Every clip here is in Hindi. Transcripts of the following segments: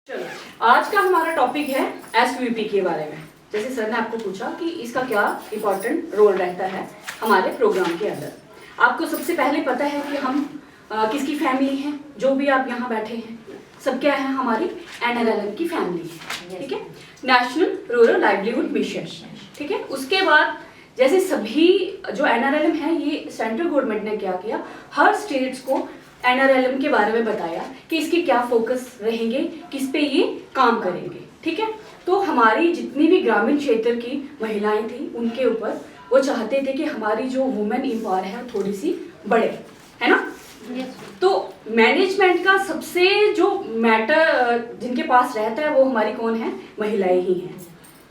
चलो, आज का हमारा टॉपिक है एसवीपी के बारे में। जैसे सर ने आपको पूछा कि इसका क्या इम्पोर्टेंट रोल रहता है हमारे प्रोग्राम के अंदर। आपको सबसे पहले पता है कि हम किसकी फैमिली हैं। जो भी आप यहाँ बैठे हैं सब क्या है, हमारी NRLM की फैमिली है, ठीक है, नेशनल रूरल लाइवलीहुड मिशन, ठीक है। उसके बाद जैसे सभी जो NRLM है, ये सेंट्रल गवर्नमेंट ने क्या किया, हर स्टेट्स को NRLM के बारे में बताया कि इसके क्या फोकस रहेंगे, किस पे ये काम करेंगे, ठीक है। तो हमारी जितनी भी ग्रामीण क्षेत्र की महिलाएं थी उनके ऊपर वो चाहते थे कि हमारी जो वुमेन एम्पावर है थोड़ी सी बढ़े, है ना। तो मैनेजमेंट का सबसे जो मैटर जिनके पास रहता है वो हमारी कौन है, महिलाएं ही हैं।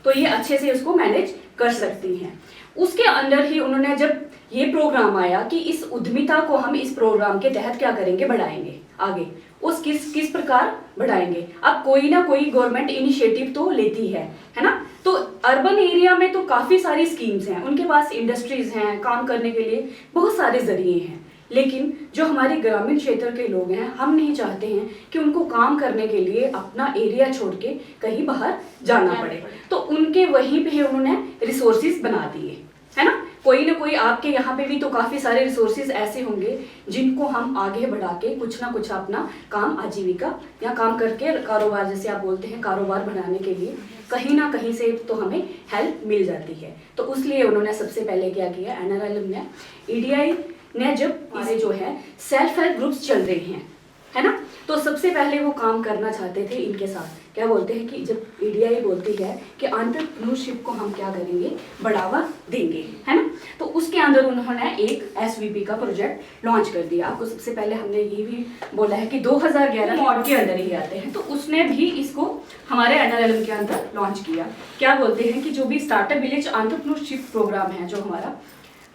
तो ये अच्छे से उसको मैनेज कर सकती हैं। उसके अंदर ही उन्होंने जब ये प्रोग्राम आया कि इस उद्यमिता को हम इस प्रोग्राम के तहत क्या करेंगे, बढ़ाएंगे आगे। उस किस प्रकार बढ़ाएंगे। अब कोई ना कोई गवर्नमेंट इनिशिएटिव तो लेती है ना। तो अर्बन एरिया में तो काफी सारी स्कीम्स हैं, उनके पास इंडस्ट्रीज हैं, काम करने के लिए बहुत सारे जरिए हैं। लेकिन जो हमारे ग्रामीण क्षेत्र के लोग हैं, हम नहीं चाहते हैं कि उनको काम करने के लिए अपना एरिया छोड़ के कहीं बाहर जाना पड़े। तो उनके वहीं पे उन्होंने रिसोर्सेज बना दिए, है ना। कोई ना कोई आपके यहाँ पे भी तो काफी सारे रिसोर्सेज ऐसे होंगे जिनको हम आगे बढ़ा के कुछ ना कुछ अपना काम, आजीविका या काम करके कारोबार, जैसे आप बोलते हैं, कारोबार बढ़ाने के लिए कहीं ना कहीं से तो हमें हेल्प मिल जाती है। तो इसलिए उन्होंने सबसे पहले क्या किया, NRLM ने, EDI ने, जब हमारे जो है सेल्फ हेल्प ग्रुप्स चल रहे हैं, है ना, तो सबसे पहले वो काम करना चाहते थे इनके साथ। क्या बोलते हैं कि जब EDI बोलती है कि एंटरप्रेन्योरशिप को हम क्या करेंगे, बढ़ावा देंगे, है ना। तो उसके अंदर उन्होंने एक SVP का प्रोजेक्ट लॉन्च कर दिया। आपको सबसे पहले हमने ये भी बोला है कि 2011 मॉड के अंदर ही आते हैं, तो उसने भी इसको हमारे NRLM के अंदर लॉन्च किया। क्या बोलते हैं कि जो भी स्टार्टअप विलेज एंटरप्रेन्योरशिप प्रोग्राम है जो हमारा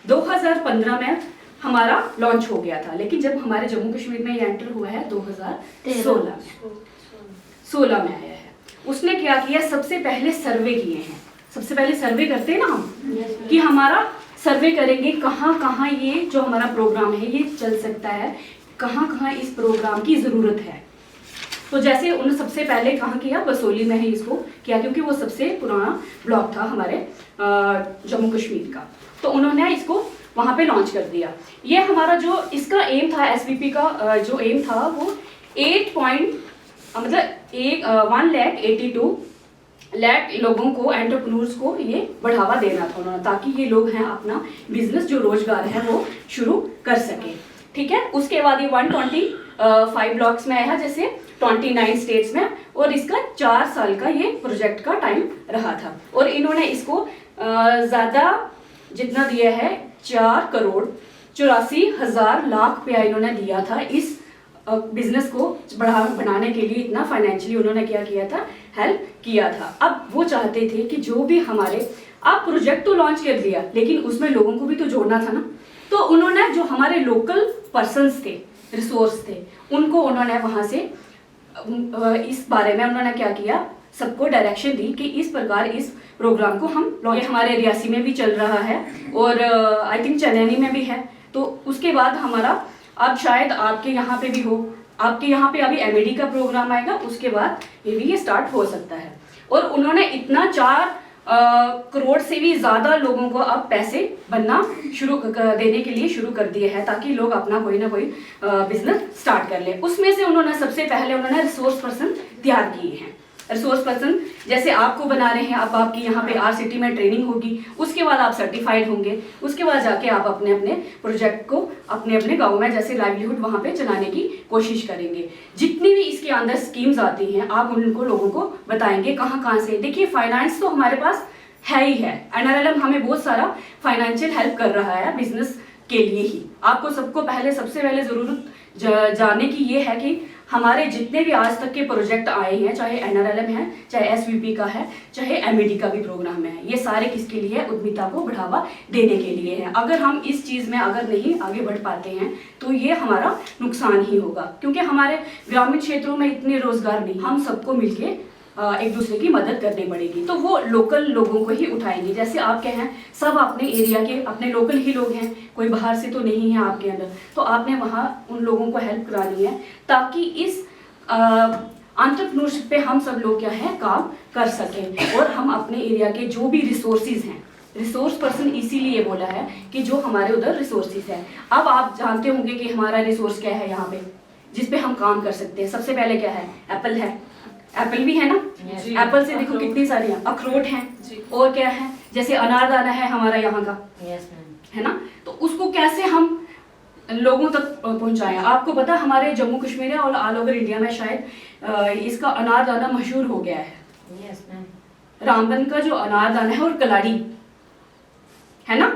2015 में हमारा लॉन्च हो गया था, लेकिन जब हमारे जम्मू कश्मीर में ये एंटर हुआ है 2016 में आया है। उसने क्या किया, सबसे पहले सर्वे किए हैं। सबसे पहले सर्वे करते हैं ना हम, कि हमारा सर्वे करेंगे कहाँ कहाँ ये जो हमारा प्रोग्राम है ये चल सकता है, कहाँ कहाँ इस प्रोग्राम की ज़रूरत है। तो जैसे उन्होंने सबसे पहले कहाँ किया, बसोली में ही इसको किया, क्योंकि वो सबसे पुराना ब्लॉक था हमारे जम्मू कश्मीर का। तो उन्होंने इसको वहाँ पे लॉन्च कर दिया। ये हमारा जो इसका एम था, SVP का जो एम था वो 182 लाख लोगों को, एंटरप्रेन्योर्स को ये बढ़ावा देना था उन्होंने, ताकि ये लोग हैं अपना बिजनेस जो रोजगार है वो शुरू कर सके, ठीक है। उसके बाद ये 125 ब्लॉक्स में आया, जैसे 29 स्टेट्स में, और इसका 4 साल का ये प्रोजेक्ट का टाइम रहा था। और इन्होंने इसको ज़्यादा जितना दिया है 4,84,00,000 रुपया इन्होंने दिया था इस बिजनेस को बनाने के लिए। इतना फाइनेंशियली उन्होंने क्या किया था, हेल्प किया था। अब वो चाहते थे कि जो भी हमारे, आप प्रोजेक्ट तो लॉन्च कर दिया लेकिन उसमें लोगों को भी तो जोड़ना था ना। तो उन्होंने जो हमारे लोकल पर्सन्स थे, रिसोर्स थे, उनको उन्होंने वहाँ से इस बारे में उन्होंने क्या किया, सबको डायरेक्शन दी कि इस प्रकार इस प्रोग्राम को हम लॉन्च, हमारे रियासी में भी चल रहा है और आई थिंक चनैनी में भी है। तो उसके बाद हमारा, अब शायद आपके यहाँ पे भी हो, आपके यहाँ पे अभी MAD का प्रोग्राम आएगा, उसके बाद ये स्टार्ट हो सकता है। और उन्होंने इतना 4 करोड़ से भी ज़्यादा लोगों को अब पैसे बनना शुरू देने के लिए शुरू कर दिए हैं, ताकि लोग अपना कोई ना कोई बिजनेस स्टार्ट कर ले। उसमें से उन्होंने सबसे पहले उन्होंने रिसोर्स पर्सन तैयार किए हैं। रिसोर्स पर्सन जैसे आपको बना रहे हैं, अब आपकी यहाँ पे RCT में ट्रेनिंग होगी, उसके बाद आप सर्टिफाइड होंगे, उसके बाद जाके आप अपने अपने प्रोजेक्ट को अपने गांव में जैसे लाइवलीहुड वहाँ पे चलाने की कोशिश करेंगे। जितनी भी इसके अंदर स्कीम्स आती हैं आप उनको लोगों को बताएंगे कहाँ कहाँ से। देखिए, फाइनेंस तो हमारे पास है ही है, NRLM हमें बहुत सारा फाइनेंशियल हेल्प कर रहा है बिजनेस के लिए ही। आपको सबसे पहले ज़रूरत जानने की ये है कि हमारे जितने भी आज तक के प्रोजेक्ट आए हैं, चाहे NRLM है, चाहे SVP का है, चाहे MAD का भी प्रोग्राम है, ये सारे किसके लिए है, उद्यमिता को बढ़ावा देने के लिए है। अगर हम इस चीज़ में अगर नहीं आगे बढ़ पाते हैं तो ये हमारा नुकसान ही होगा, क्योंकि हमारे ग्रामीण क्षेत्रों में इतने रोजगार नहीं, हम सबको मिलके एक दूसरे की मदद करनी पड़ेगी। तो वो लोकल लोगों को ही उठाएंगे। जैसे आप क्या हैं, सब अपने एरिया के अपने लोकल ही लोग हैं, कोई बाहर से तो नहीं है आपके अंदर, तो आपने वहाँ उन लोगों को हेल्प करानी है, ताकि इस एंटरप्रेन्योरशिप पे हम सब लोग क्या है काम कर सकें और हम अपने एरिया के जो भी रिसोर्सेज हैं, रिसोर्स पर्सन इसीलिए बोला है कि जो हमारे उधर रिसोर्सेज है। अब आप जानते होंगे कि हमारा रिसोर्स क्या है यहाँ पे जिस पे हम काम कर सकते हैं। सबसे पहले क्या है, एप्पल है, एप्पल भी है ना, एप्पल से देखो कितनी सारी हैं, अखरोट हैं, और क्या है जैसे अनारदाना है हमारा यहाँ का, है ना। तो उसको कैसे हम लोगों तक पहुंचाएं। आपको पता हमारे जम्मू कश्मीर है और ऑल ओवर इंडिया में शायद इसका अनारदाना मशहूर हो गया है। रामबन का जो अनारदाना है और कलाड़ी है ना,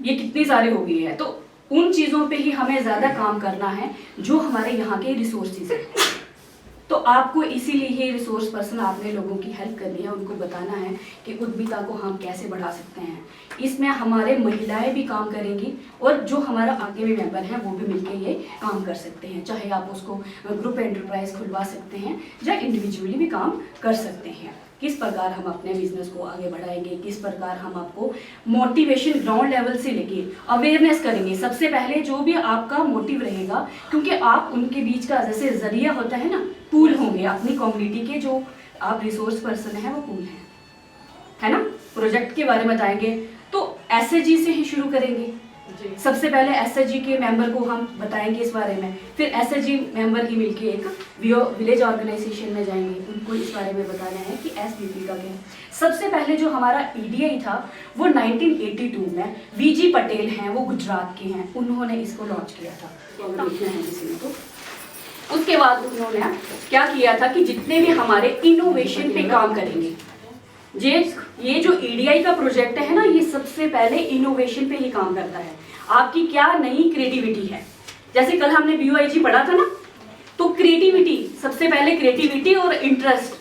ये कितनी सारी हो गई है। तो उन चीजों पे ही हमें ज्यादा काम करना है जो हमारे यहाँ के रिसोर्सेज है। तो आपको इसीलिए ये रिसोर्स पर्सन आपने लोगों की हेल्प करनी है, उनको बताना है कि उद्यमिता को हम कैसे बढ़ा सकते हैं। इसमें हमारे महिलाएं भी काम करेंगी और जो हमारा आगे भी मेंबर हैं वो भी मिलकर ये काम कर सकते हैं। चाहे आप उसको ग्रुप एंटरप्राइज खुलवा सकते हैं या इंडिविजुअली भी काम कर सकते हैं। किस प्रकार हम अपने बिजनेस को आगे बढ़ाएंगे, किस प्रकार हम आपको मोटिवेशन ग्राउंड लेवल से लेके अवेयरनेस करेंगे। सबसे पहले जो भी आपका मोटिव रहेगा, क्योंकि आप उनके बीच का जैसे जरिया होता है ना, पूल होंगे अपनी कम्युनिटी के, जो आप रिसोर्स पर्सन है वो पूल है ना। प्रोजेक्ट के बारे में बताएंगे तो एसएचजी से ही शुरू करेंगे। सबसे पहले एसएचजी के मेंबर को हम बताएंगे इस बारे में, फिर एसएचजी मेंबर ही मिलके एक विलेज ऑर्गेनाइजेशन में जाएंगे, उनको इस बारे में बताना है कि एसवीपी का क्या है। सबसे पहले जो हमारा ईडीआई था वो 1982 में वीजी पटेल हैं, वो गुजरात के हैं, उन्होंने इसको लॉन्च किया था। तो अगर देखना है किसी ने तो उसके बाद उन्होंने क्या किया था कि जितने भी हमारे इनोवेशन पे काम करेंगे, ये जो ईडीआई का प्रोजेक्ट है ना, ये सबसे पहले इनोवेशन पे ही काम करता है। आपकी क्या नई क्रिएटिविटी है, जैसे कल हमने बीओआईजी पढ़ा था ना, तो क्रिएटिविटी सबसे पहले, क्रिएटिविटी और इंटरेस्ट,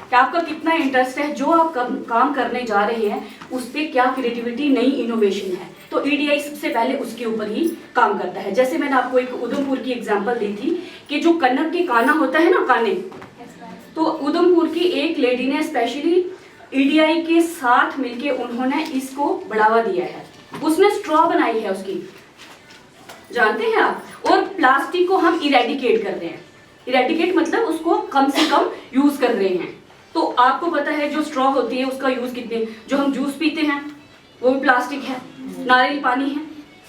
क्या आपका कितना इंटरेस्ट है, जो आप काम करने जा रहे हैं उस पर क्या क्रिएटिविटी नई इनोवेशन है। तो ईडीआई सबसे पहले उसके ऊपर ही काम करता है। जैसे मैंने आपको एक उधमपुर की एग्जांपल दी थी कि जो कनक के काना होता है ना, काने, तो उधमपुर की एक लेडी ने स्पेशली ईडीआई के साथ मिलके उन्होंने इसको बढ़ावा दिया है। उसने स्ट्रॉ बनाई है उसकी, जानते हैं आप। और प्लास्टिक को हम इरेडिकेट कर रहे हैं, इरेडिकेट मतलब उसको कम से कम यूज कर रहे हैं। तो आपको पता है जो स्ट्रॉ होती है उसका यूज कितने, जो हम जूस पीते हैं वो भी प्लास्टिक है, नारियल पानी है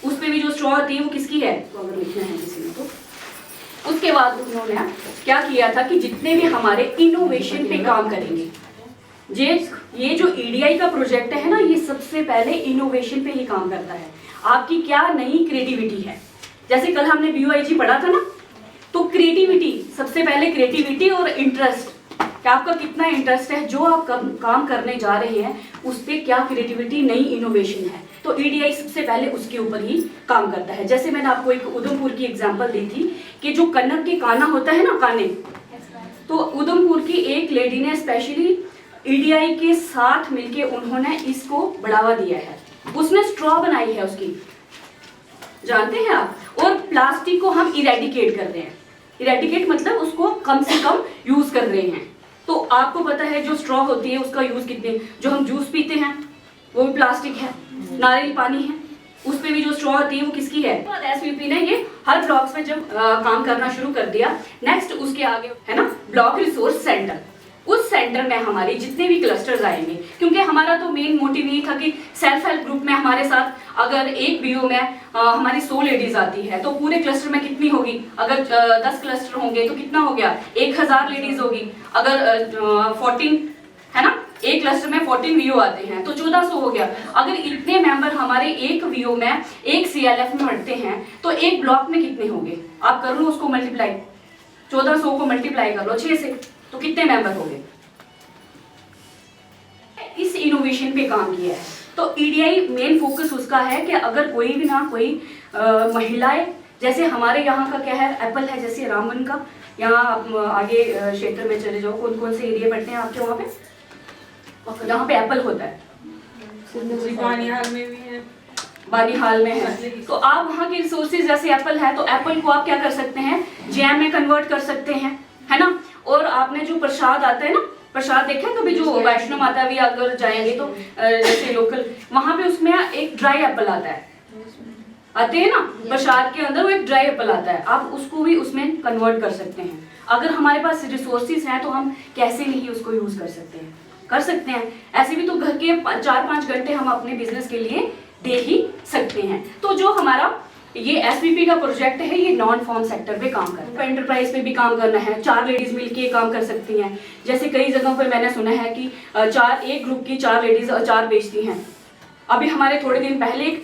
उस पर भी जो स्ट्रॉ होती है वो किसकी है, तो अगर लिखना है किसी ने तो। उसके बाद उन्होंने क्या किया था कि जितने भी हमारे इनोवेशन पे काम करेंगे, ये जो ईडीआई का प्रोजेक्ट है ना, ये सबसे पहले इनोवेशन पे ही काम करता है। आपकी क्या नई क्रिएटिविटी है, जैसे कल हमने बीओआईजी पढ़ा था ना, तो क्रिएटिविटी सबसे पहले, क्रिएटिविटी और इंटरेस्ट, क्या आपका कितना इंटरेस्ट है, जो आप काम करने जा रहे हैं उस पर क्या क्रिएटिविटी नई इनोवेशन है। तो ईडीआई सबसे पहले उसके ऊपर ही काम करता है। जैसे मैंने आपको एक उधमपुर की एग्जांपल दी थी कि जो कनक के काना होता है ना, काने, तो उधमपुर की एक लेडी ने स्पेशली ईडीआई के साथ मिलके उन्होंने इसको बढ़ावा दिया है। उसने स्ट्रॉ बनाई है उसकी, जानते हैं आप। और प्लास्टिक को हम इरेडिकेट कर रहे हैं, इरेडिकेट मतलब उसको कम से कम यूज कर रहे हैं। तो आपको पता है जो स्ट्रॉ होती है उसका यूज कितने, जो हम जूस पीते हैं वो भी प्लास्टिक है, नारियल पानी है उस पे भी जो स्ट्रॉ होती है वो किसकी है। तो एसवीपी ने ये हर ब्लॉक्स में जब काम करना शुरू कर दिया, नेक्स्ट उसके आगे है ना ब्लॉक रिसोर्स सेंटर। उस सेंटर में हमारे जितने भी क्लस्टर्स आएंगे, क्योंकि हमारा तो मेन मोटिव ये था कि सेल्फ हेल्प ग्रुप में हमारे साथ अगर एक बीओ में हमारी 100 लेडीज आती है तो पूरे क्लस्टर में कितनी होगी, अगर 10 क्लस्टर होंगे तो कितना हो गया, 1000 लेडीज होगी। अगर 14 है ना, एक क्लस्टर में 14 वीओ आते हैं तो 1400 हो गया। अगर इतने मेंबर हमारे एक वीओ में, एक सीएलएफ में बढ़ते हैं तो एक ब्लॉक में कितने होंगे, आप कर लो उसको मल्टीप्लाई, 1400 को मल्टीप्लाई कर लो 6 से, तो कितने मेंबर हो गए। इस इनोवेशन पे काम किया है। तो ईडीआई मेन फोकस उसका है कि अगर कोई भी ना कोई महिलाएं, जैसे हमारे यहाँ का क्या है, एप्पल है जैसे रामबन का, यहाँ आप आगे क्षेत्र में चले जाओ, कौन कौन से एरिया पड़ते हैं आपके वहाँ पे, जहाँ पे एप्पल होता है, बानिहाल में भी है, बानिहाल में है। तो आप वहाँ के रिसोर्सेज जैसे एप्पल है तो एप्पल को आप क्या कर सकते हैं, जैम में कन्वर्ट कर सकते हैं, है ना। और आपने जो प्रसाद आता है ना, प्रसाद देखा है कभी, जो वैष्णो माता भी अगर जाएंगे तो जैसे लोकल वहाँ पे उसमें एक ड्राई एप्पल आता आते हैं ना, प्रसाद के अंदर वो एक ड्राई एप्पल आता है, आप उसको भी उसमें कन्वर्ट कर सकते हैं। अगर हमारे पास रिसोर्सेज हैं तो हम कैसे नहीं उसको यूज कर सकते हैं, कर सकते हैं। ऐसे भी तो घर के 4-5 घंटे हम अपने बिजनेस के लिए दे ही सकते हैं। तो जो हमारा ये एसवीपी का प्रोजेक्ट है, ये नॉन फॉर्म सेक्टर पे काम करता है। एंटरप्राइज पे भी काम करना है, 4 लेडीज मिलके काम कर सकती हैं। जैसे कई जगहों पर मैंने सुना है कि एक ग्रुप की 4 लेडीज अचार बेचती हैं। अभी हमारे थोड़े दिन पहले एक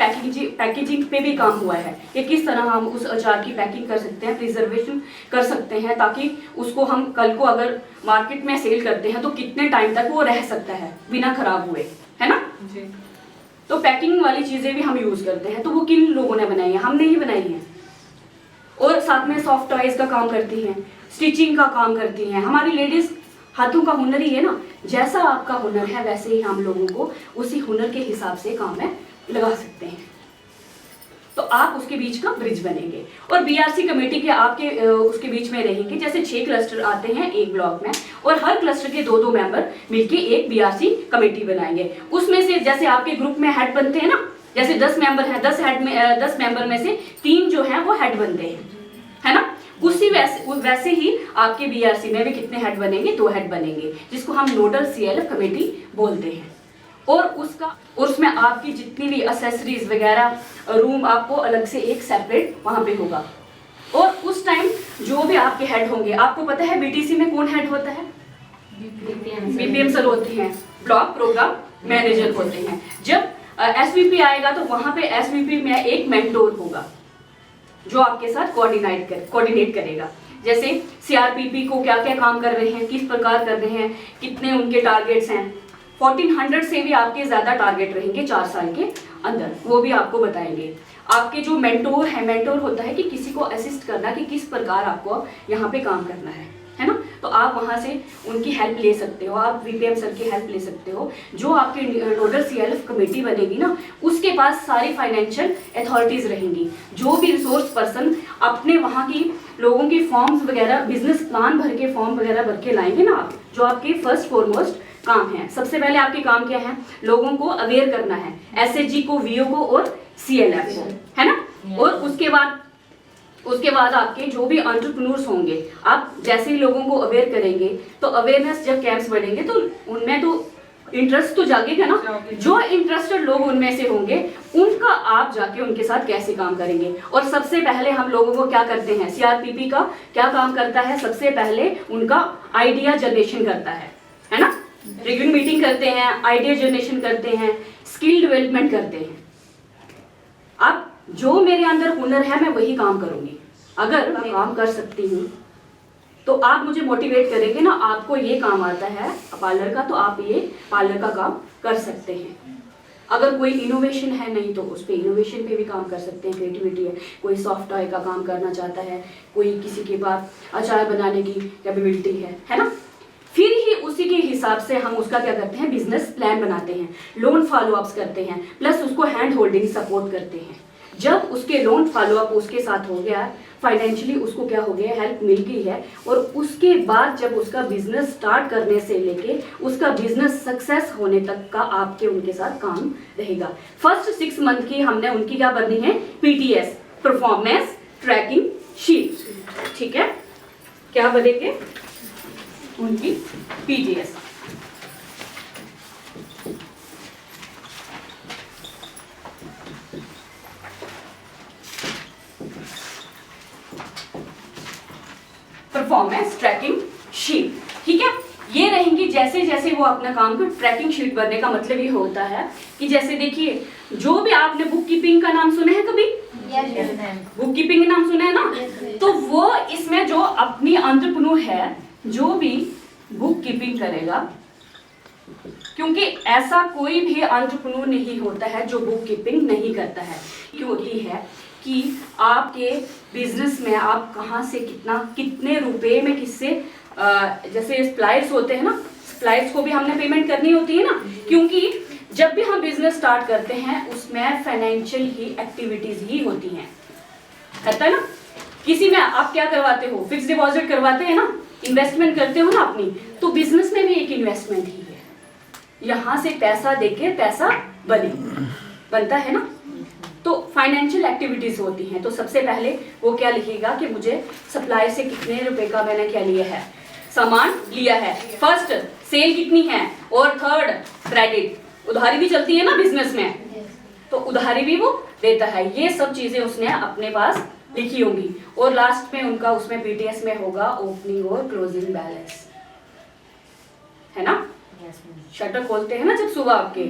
पैकेजिंग पे भी काम हुआ है कि किस तरह हम उस अचार की पैकिंग कर सकते हैं, प्रिजर्वेशन कर सकते हैं, ताकि उसको हम कल को अगर मार्केट में सेल करते हैं तो कितने टाइम तक वो रह सकता है बिना खराब हुए, है ना जी। तो पैकिंग वाली चीजें भी हम यूज करते हैं। तो वो किन लोगों ने बनाई है, हमने ही बनाई है। और साथ में सॉफ्ट टॉयज का काम करती हैं, स्टिचिंग का काम करती हैं। हमारी लेडीज हाथों का हुनर ही है ना, जैसा आपका हुनर है वैसे ही हम लोगों को उसी हुनर के हिसाब से काम में लगा सकते हैं। तो आप उसके बीच का ब्रिज बनेंगे। और बीआरसी कमेटी के आपके उसके बीच में रहेंगे। जैसे 6 क्लस्टर आते हैं एक ब्लॉक में, और हर क्लस्टर के 2-2 मेंबर मिलके एक बीआरसी कमेटी बनाएंगे। उसमें से जैसे आपके ग्रुप में हेड बनते हैं ना, जैसे 10 मेंबर हैं, 10 मेंबर में से 3 जो हैं वो हेड बनते हैं, है ना। उसी वैसे ही आपके बीआरसी में भी कितने हेड बनेंगे, 2 हेड बनेंगे, जिसको हम नोडल सीएलएफ कमेटी बोलते हैं। और उसमें आपकी जितनी भी एसेसरीज वगैरह, रूम आपको अलग से एक सेपरेट वहां पे होगा। और उस टाइम जो भी आपके हेड होंगे, आपको पता है बीटीसी में कौन हेड होता है, बीपीएम सर होते हैं, ब्लॉक प्रोग्राम मैनेजर होते हैं। जब एसवीपी आएगा तो वहां पे एसवीपी में एक मेंटोर होगा जो आपके साथ कोऑर्डिनेट करेगा। जैसे सीआरपीपी को क्या क्या काम कर रहे हैं, किस प्रकार कर रहे हैं, कितने उनके टारगेट्स हैं। 1400 से भी आपके ज्यादा टारगेट रहेंगे 4 साल के अंदर, वो भी आपको बताएंगे। आपके जो मेंटोर है, मेंटोर होता है कि किसी को असिस्ट करना कि किस प्रकार आपको यहाँ पे काम करना है ना। तो आप वहाँ से उनकी हेल्प ले सकते हो, आप वीपीएम सर की हेल्प ले सकते हो। जो आपकी नोडल सीएलएफ कमेटी बनेगी ना, उसके पास सारी फाइनेंशियल अथॉरिटीज रहेंगी। जो भी रिसोर्स पर्सन अपने वहाँ की लोगों की फॉर्म्स वगैरह, बिजनेस प्लान भर के फॉर्म वगैरह भर के लाएंगे ना आप, जो आपके फर्स्ट फॉरमोस्ट काम है। सबसे पहले आपके काम क्या है, लोगों को अवेयर करना है, एसएचजी को, वीओ को और सीएलएफ को, है ना। और उसके बाद आपके जो भी एंटरप्रेन्योर्स होंगे, आप जैसे ही लोगों को अवेयर करेंगे तो अवेयरनेस जब कैंप्स बढ़ेंगे तो उनमें तो इंटरेस्ट तो जागेगा ना। जो इंटरेस्टेड लोग उनमें से होंगे, उनका आप जाके उनके साथ कैसे काम करेंगे। और सबसे पहले हम लोगों को क्या करते हैं, सीआरपीपी का क्या काम करता है, सबसे पहले उनका आइडिया जनरेशन करता है ना। रिव्यू मीटिंग करते हैं, आइडिया जनरेशन करते हैं, स्किल डेवलपमेंट करते हैं। अब जो मेरे अंदर हुनर है मैं वही काम करूंगी। अगर मैं काम कर सकती हूँ तो आप मुझे मोटिवेट करेंगे ना, आपको ये काम आता है पार्लर का, तो आप ये पार्लर का काम कर सकते हैं। अगर कोई इनोवेशन है नहीं तो उस पर इनोवेशन पे भी काम कर सकते हैं, क्रिएटिविटी है। कोई सॉफ्ट टॉय का काम करना चाहता है, कोई किसी के पास अचार बनाने की कैपेबिलिटी है ना। फिर ही उसी के हिसाब से हम उसका क्या करते हैं, बिजनेस प्लान बनाते हैं, लोन फॉलोअप्स करते हैं, प्लस उसको हैंड होल्डिंग सपोर्ट करते हैं। जब उसके लोन फॉलोअप उसके साथ हो गया, फाइनेंशियली उसको क्या हो गया, हेल्प मिल गई है, और उसके बाद जब उसका बिजनेस स्टार्ट करने से लेके उसका बिजनेस सक्सेस होने तक का आपके उनके साथ काम रहेगा। फर्स्ट 6 मंथ की हमने उनकी क्या बननी है, पीटीएस, परफॉर्मेंस ट्रैकिंग शीट, ठीक है। क्या बनेंगे उनकी पीटीएस। परफॉर्मेंस ट्रैकिंग शीट, ठीक है। ये रहेंगी जैसे जैसे वो अपना काम कर। ट्रैकिंग शीट बनने का मतलब ये होता है कि जैसे देखिए, जो भी आपने बुक कीपिंग का नाम सुना है कभी, बुक कीपिंग नाम सुना है ना, तो वो इसमें जो अपनी एंटरप्रेन्योर है, जो भी बुक कीपिंग करेगा, क्योंकि ऐसा कोई भी एंटरप्रेन्योर नहीं होता है जो बुक कीपिंग नहीं करता है। क्योंकि है कि आपके बिजनेस में आप कहाँ से कितने रुपए में किससे, जैसे सप्लायर्स होते हैं ना, सप्लायर्स को भी हमने पेमेंट करनी होती है ना। क्योंकि जब भी हम बिजनेस स्टार्ट करते हैं उसमें फाइनेंशियल ही एक्टिविटीज ही होती हैं, कहता है ना। किसी में आप क्या करवाते हो, फिक्स डिपॉजिट करवाते हैं ना, इन्वेस्टमेंट करते हो ना अपनी, तो बिजनेस में भी एक इन्वेस्टमेंट ही है। यहाँ से पैसा देके पैसा बनता है ना। तो फाइनेंशियल एक्टिविटीज होती हैं, तो सबसे पहले वो क्या लिखेगा कि मुझे सप्लाई से कितने रुपए का मैंने क्या लिया है, सामान लिया है। फर्स्ट सेल कितनी है, और थर्ड क्रेडिट, उधारी भी चलती है ना बिजनेस में, तो उधारी भी वो देता है। ये सब चीजें उसने अपने पास लिखी होंगी। और लास्ट में उनका उसमें पीटीएस में होगा ओपनिंग और क्लोजिंग बैलेंस, है ना। शटर खोलते हैं ना जब सुबह आपके,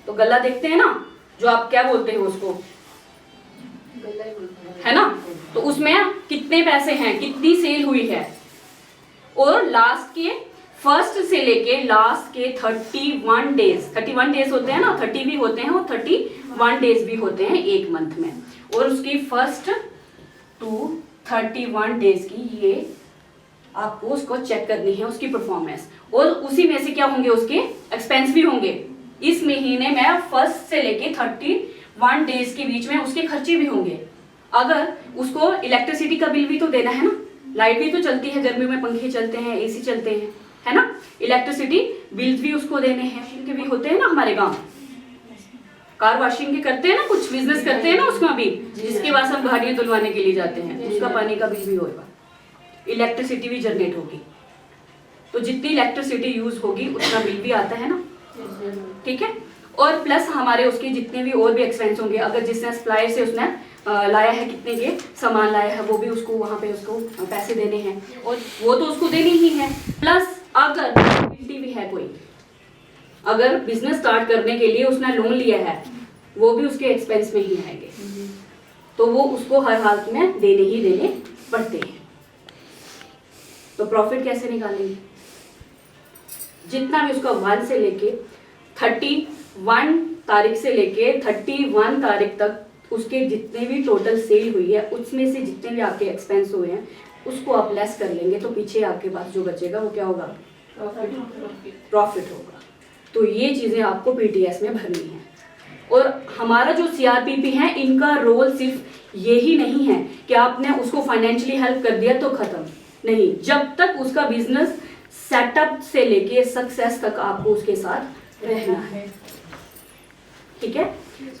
तो गला देखते हैं ना, जो आप क्या बोलते हो उसको, है ना। तो उसमें कितने पैसे हैं, कितनी सेल हुई है, और लास्ट के फर्स्ट से लेके लास्ट के 31 डेज होते हैं ना, 30 भी होते हैं और 31 डेज भी होते हैं एक मंथ में, और उसकी फर्स्ट टू 31 डेज की ये आपको उसको चेक करनी है, उसकी परफॉर्मेंस, और उसी में से क्या होंगे, उसके एक्सपेंस भी होंगे। इस महीने में फर्स्ट से लेके 31 डेज के बीच में उसके खर्चे भी होंगे। अगर उसको इलेक्ट्रिसिटी का बिल भी तो देना है ना, लाइट भी तो चलती है, गर्मियों में पंखे चलते हैं, एसी चलते हैं, है ना। इलेक्ट्रिसिटी बिल्स भी उसको देने हैं, इनके भी होते हैं ना हमारे गांव, कार वॉशिंग के करते हैं ना, कुछ बिजनेस करते हैं ना उसमें भी, जिसके बाद हम गाड़ियां धुलवाने के लिए जाते हैं, उसका पानी का बिल भी होगा, इलेक्ट्रिसिटी भी जनरेट होगी। तो जितनी इलेक्ट्रिसिटी यूज होगी उतना बिल भी आता है ना, ठीक है। और प्लस हमारे उसके जितने भी और भी एक्सपेंस होंगे, अगर जिसने सप्लायर से उसने लाया है, कितने के सामान लाया है, वो भी उसको वहाँ पे उसको पैसे देने हैं, और वो तो उसको देनी ही है। प्लस अगर भी है कोई, अगर बिजनेस स्टार्ट करने के लिए उसने लोन लिया है, वो भी उसके एक्सपेंस में ही आएंगे, तो वो उसको हर हालत में देने ही देने पड़ते हैं। तो प्रॉफिट कैसे निकालेंगे, जितना भी उसका 1 से लेके 31 तारीख से लेके 31 तारीख तक उसके जितने भी टोटल सेल हुई है, उसमें से जितने भी आपके एक्सपेंस हुए हैं उसको आप लेस कर लेंगे, तो पीछे आपके पास जो बचेगा वो क्या होगा, प्रॉफिट होगा। तो ये चीजें आपको पीटीएस में भरनी है। और हमारा जो सीआरपीपी है, इनका रोल सिर्फ यही नहीं है कि आपने उसको फाइनेंशियली हेल्प कर दिया तो खत्म नहीं, जब तक उसका बिजनेस सेटअप से लेके सक्सेस तक आपको उसके साथ रहना है, ठीक है।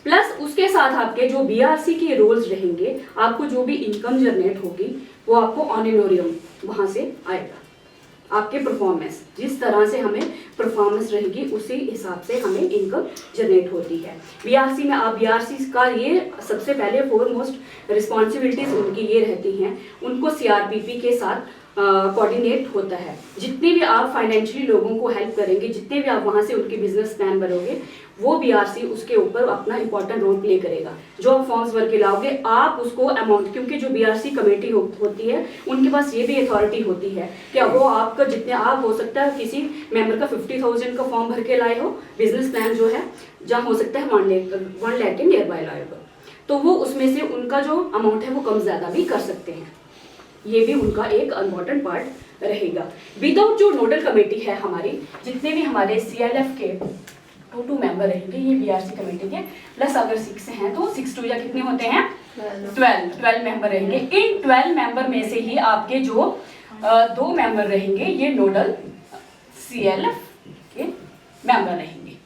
प्लस उसके साथ आपके जो बीआरसी के रोल्स रहेंगे, आपको जो भी इनकम जनरेट होगी वो आपको ऑनरेरियम वहां से आएगा। आपके परफॉर्मेंस, जिस तरह से हमें परफॉर्मेंस रहेगी उसी हिसाब से हमें इनकम जनरेट होती है। बीआरसी में आप बीआरसी का ये सबसे पहले फोरमोस्ट रिस्पॉन्सिबिलिटीज उनकी ये रहती हैं, उनको सीआरपीपी के साथ कोऑर्डिनेट होता है। जितने भी आप फाइनेंशियली लोगों को हेल्प करेंगे, जितने भी आप वहाँ से उनके बिजनेस प्लान बनोगे, वो बीआरसी उसके ऊपर अपना इंपॉर्टेंट रोल प्ले करेगा। जो आप फॉर्म्स भर के लाओगे, आप उसको अमाउंट, क्योंकि जो बीआरसी कमेटी होती है उनके पास ये भी अथॉरिटी होती है कि वो आपका जितने आप हो सकता है किसी मेंबर का 50,000 का फॉर्म भर के लाए हो, बिजनेस प्लान जो है जहाँ हो सकता है 1 लाख के नियर बाय लाए हो, तो वो उसमें से उनका जो अमाउंट है वो कम ज्यादा भी कर सकते हैं। ये भी उनका एक इम्पॉर्टेंट पार्ट रहेगा। विदाउट जो नोडल कमेटी है हमारी, जितने भी हमारे सीएलएफ के 2 मेंबर रहेंगे ये बीआरसी कमेटी के, प्लस अगर 6 हैं तो 6 2 या कितने होते हैं 12 मेंबर रहेंगे। इन 12 मेंबर में से ही आपके जो 2 मेंबर रहेंगे ये नोडल सीएलएफ के मेंबर रहेंगे,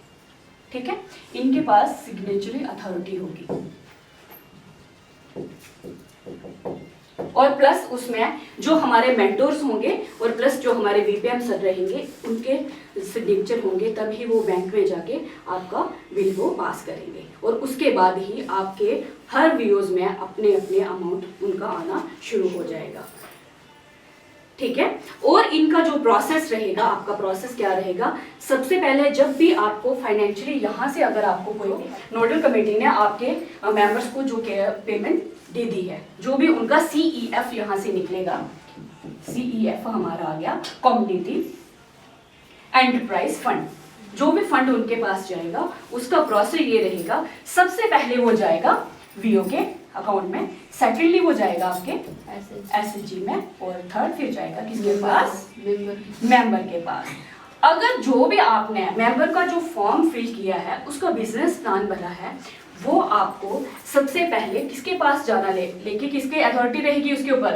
ठीक है। इनके पास सिग्नेचरी अथॉरिटी होगी, और प्लस उसमें जो हमारे मेंटोर्स होंगे और प्लस जो हमारे वीपीएम सर रहेंगे उनके सिग्नेचर होंगे, तभी वो बैंक में जाके आपका बिल वो पास करेंगे, और उसके बाद ही आपके हर वीओज में अपने अपने अमाउंट उनका आना शुरू हो जाएगा, ठीक है। और इनका जो प्रोसेस रहेगा, आपका प्रोसेस क्या रहेगा, सबसे पहले जब भी आपको फाइनेंशियली यहाँ से अगर आपको कोई नोडल कमेटी ने आपके मेंबर्स को जो पेमेंट दे दी है, जो भी उनका सीईएफ यहाँ से निकलेगा, सीईएफ हमारा आ गया कम्युनिटी एंटरप्राइज फंड, जो भी फंड उनके पास जाएगा उसका प्रोसेस ये रहेगा, सबसे पहले वो जाएगा वीओ के अकाउंट में, सेकेंडली वो जाएगा आपके एसएचजी में, और थर्ड फिर जाएगा किसके पास, मेंबर के पास। अगर जो भी आपने मेंबर का जो फॉर्म फिल किया है, उसका बिजनेस प्लान बना है, वो आपको सबसे पहले किसके पास जाना लेके किसके अथॉरिटी रहेगी उसके ऊपर,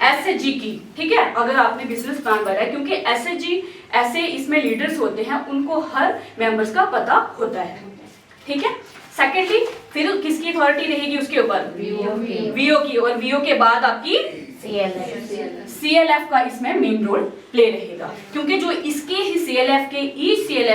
एसएचजी की, ठीक है। अगर आपने बिजनेस प्लान बनाया, क्योंकि एसएचजी ऐसे इसमें लीडर्स होते हैं, उनको हर मेंबर्स का पता होता है, ठीक है। सेकेंडली फिर किसकी अथॉरिटी रहेगी उसके ऊपर? वीओ की। और वीओ के बाद आपकी CLF का इसमें मेन रोल प्ले रहेगा, क्योंकि जो इसके ही CLF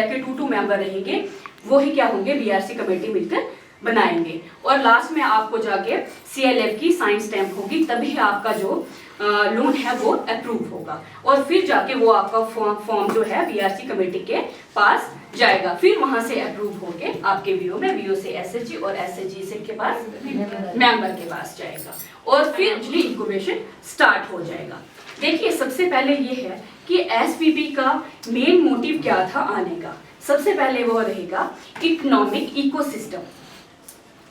के टू मेंबर रहेंगे वो ही क्या होंगे, BRC कमेटी मिलकर बनाएंगे। और लास्ट में आपको जाके CLF की साइन स्टैंप होगी, तभी आपका जो लोन है वो अप्रूव होगा। और फिर जाके वो आपका फॉर्म जो है BRC कमेटी के पास जाएगा, फिर वहां से अप्रूव होके आपके वीओ में, वीओ से SHG और SHG से के पास मेंबर के पास जाएगा, और फिर एक्चुअली इंक्यूबेशन स्टार्ट हो जाएगा। देखिए सबसे पहले ये है कि SVP का मेन मोटिव क्या था आने का। सबसे पहले वो रहेगा इकोनॉमिक इकोसिस्टम,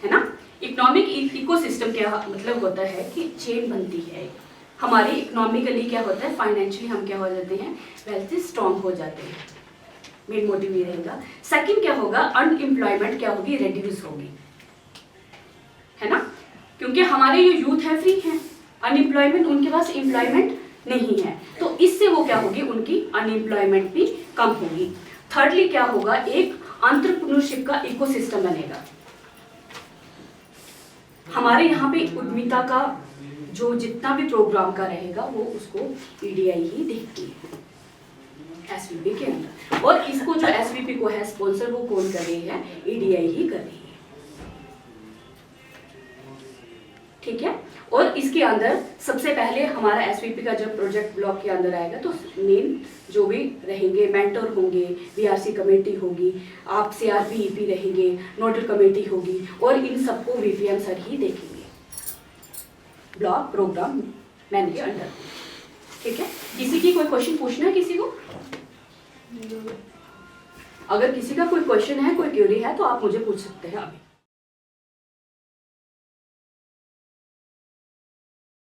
है ना। इकोनॉमिक इकोसिस्टम क्या मतलब होता है कि चेन बनती है हमारी। इकोनॉमिकली क्या होता है, फाइनेंशियली हम क्या हो जाते हैं, वेल्थ स्ट्रॉन्ग हो जाते हैं। मेन मोटिव ये रहेगा। सेकंड क्या होगा, अनएम्प्लॉयमेंट क्या होगी, रिड्यूस होगी, है ना, क्योंकि हमारे जो यूथ है फ्री है, अनएम्प्लॉयमेंट, उनके पास एम्प्लॉयमेंट नहीं है, तो इससे वो क्या होगी, उनकी अनएम्प्लॉयमेंट भी कम होगी। थर्डली क्या होगा, एक एंटरप्रेन्योरशिप का इकोसिस्टम बनेगा। हमारे यहाँ पे उद्यमिता का जो जितना भी प्रोग्राम का रहेगा वो उसको EDI ही देखती है SVP के अंदर, और इसको जो SVP को है स्पॉन्सर वो कौन कर रही है, EDI ही कर रही है, ठीक है। और इसके अंदर सबसे पहले हमारा SVP का जब प्रोजेक्ट ब्लॉक के अंदर आएगा तो मेन जो भी रहेंगे मेंटर होंगे, BRC कमेटी होगी, आप CRP EP रहेंगे, नोडल कमेटी होगी, और इन सबको VPM सर ही देखेंगे ब्लॉक प्रोग्राम मैन के अंडर, ठीक है। किसी की कोई क्वेश्चन पूछना है किसी को? अगर किसी का कोई क्वेश्चन है, कोई क्वेरी है तो आप मुझे पूछ सकते हैं अभी।